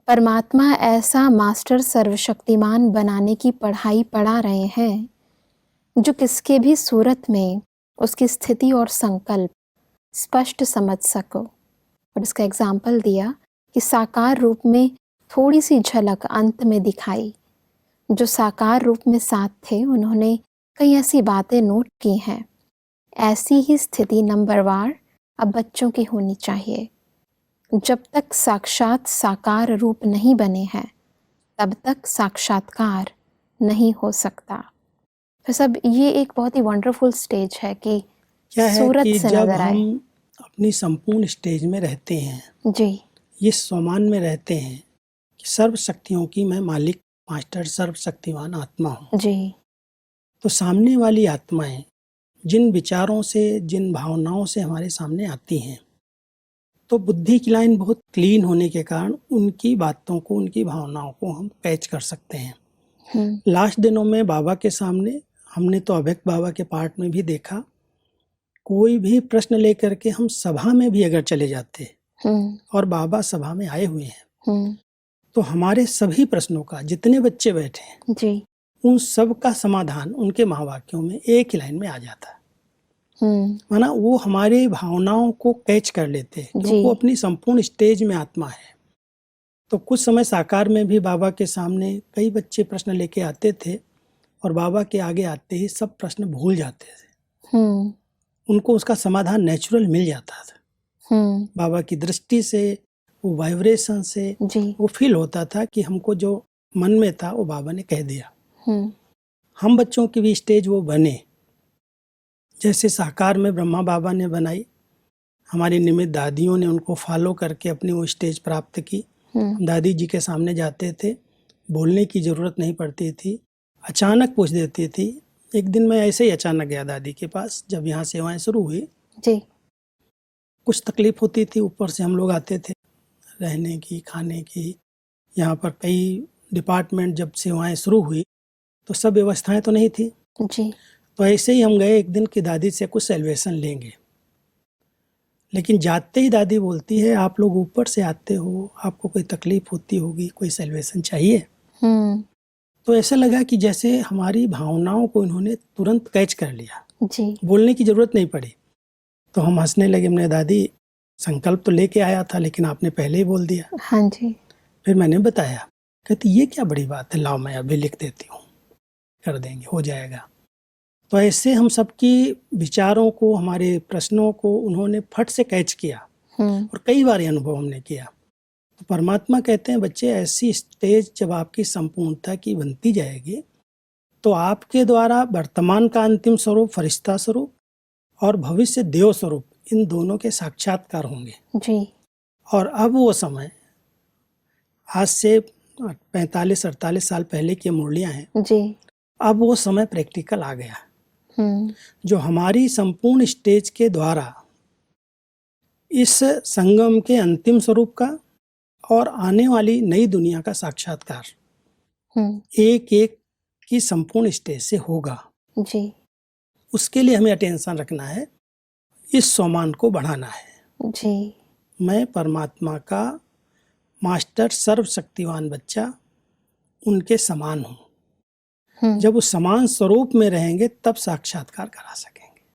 परमात्मा ऐसा मास्टर सर्वशक्तिमान बनाने की पढ़ाई पढ़ा रहे हैं जो किसके भी सूरत में उसकी स्थिति और संकल्प स्पष्ट समझ सको। और इसका एग्जाम्पल दिया कि साकार रूप में थोड़ी सी झलक अंत में दिखाई। जो साकार रूप में साथ थे उन्होंने कई ऐसी बातें नोट की हैं। ऐसी ही स्थिति नंबरवार अब बच्चों की होनी चाहिए। जब तक साक्षात साकार रूप नहीं बने हैं तब तक साक्षात्कार नहीं हो सकता। तो सब ये एक बहुत ही वंडरफुल स्टेज है कि क्या है सूरत कि से जब नजर आए। हम अपनी संपूर्ण स्टेज में रहते हैं, जी ये स्वमान में रहते हैं कि सर्व शक्तियों की मैं मालिक, मास्टर, सर्वशक्तिवान आत्मा हूँ। जी तो सामने वाली आत्माएं जिन विचारों से, जिन भावनाओं से हमारे सामने आती हैं, तो बुद्धि की लाइन बहुत क्लीन होने के कारण उनकी बातों को, उनकी भावनाओं को हम कैच कर सकते हैं। लास्ट दिनों में बाबा के सामने हमने तो अभक्त बाबा के पार्ट में भी देखा, कोई भी प्रश्न लेकर के हम सभा में भी अगर चले जाते और बाबा सभा में आए हुए हैं तो हमारे सभी प्रश्नों का, जितने बच्चे बैठे हैं जी उन सब का समाधान उनके महावाक्यों में एक ही लाइन में आ जाता है। माना वो हमारे भावनाओं को कैच कर लेते हैं क्योंकि वो अपनी संपूर्ण स्टेज में आत्मा है। तो कुछ समय साकार में भी बाबा के सामने कई बच्चे प्रश्न लेके आते थे और बाबा के आगे आते ही सब प्रश्न भूल जाते थे। उनको उसका समाधान नेचुरल मिल जाता था। बाबा की दृष्टि से, वो वाइब्रेशन से वो फील होता था कि हमको जो मन में था वो बाबा ने कह दिया। हम बच्चों की भी स्टेज वो बने जैसे साकार में ब्रह्मा बाबा ने बनाई, हमारी निमित्त दादियों ने उनको फॉलो करके अपनी वो स्टेज प्राप्त की। दादी जी के सामने जाते थे, बोलने की ज़रूरत नहीं पड़ती थी, अचानक पूछ देती थी। एक दिन मैं ऐसे ही अचानक गया दादी के पास, जब यहाँ सेवाएं शुरू हुई जी कुछ तकलीफ होती थी, ऊपर से हम लोग आते थे रहने की, खाने की। यहाँ पर कई डिपार्टमेंट जब सेवाएं शुरू हुई तो सब व्यवस्थाएं तो नहीं थी जी। तो ऐसे ही हम गए एक दिन कि दादी से कुछ सेल्वेशन लेंगे। लेकिन जाते ही दादी बोलती है, आप लोग ऊपर से आते हो, आपको कोई तकलीफ होती होगी, कोई सेल्वेशन चाहिए। तो ऐसा लगा कि जैसे हमारी भावनाओं को इन्होंने तुरंत कैच कर लिया जी बोलने की जरूरत नहीं पड़ी। तो हम हंसने लगे, हमने दादी संकल्प तो लेके आया था लेकिन आपने पहले ही बोल दिया। हाँ जी। फिर मैंने बताया, कहती ये क्या बड़ी बात है, लाओ मैं अभी लिख देती हूँ, कर देंगे, हो जाएगा। तो ऐसे हम सबकी विचारों को, हमारे प्रश्नों को उन्होंने फट से कैच किया और कई बार ये अनुभव हमने किया। तो परमात्मा कहते हैं बच्चे, ऐसी स्टेज जब आपकी संपूर्णता की बनती जाएगी तो आपके द्वारा वर्तमान का अंतिम स्वरूप फरिश्ता स्वरूप और भविष्य देव स्वरूप, इन दोनों के साक्षात्कार होंगे जी। और अब वो समय, आज से 45-48 साल पहले की मुरलियां हैं जी। अब वो समय प्रैक्टिकल आ गया जो हमारी संपूर्ण स्टेज के द्वारा इस संगम के अंतिम स्वरूप का और आने वाली नई दुनिया का साक्षात्कार एक एक की संपूर्ण स्टेज से होगा। जी उसके लिए हमें अटेंशन रखना है, इस सोमान को बढ़ाना है। जी। मैं परमात्मा का मास्टर सर्वशक्तिवान बच्चा उनके समान हूँ। जब उस समान स्वरूप में रहेंगे तब साक्षात्कार करा सकते।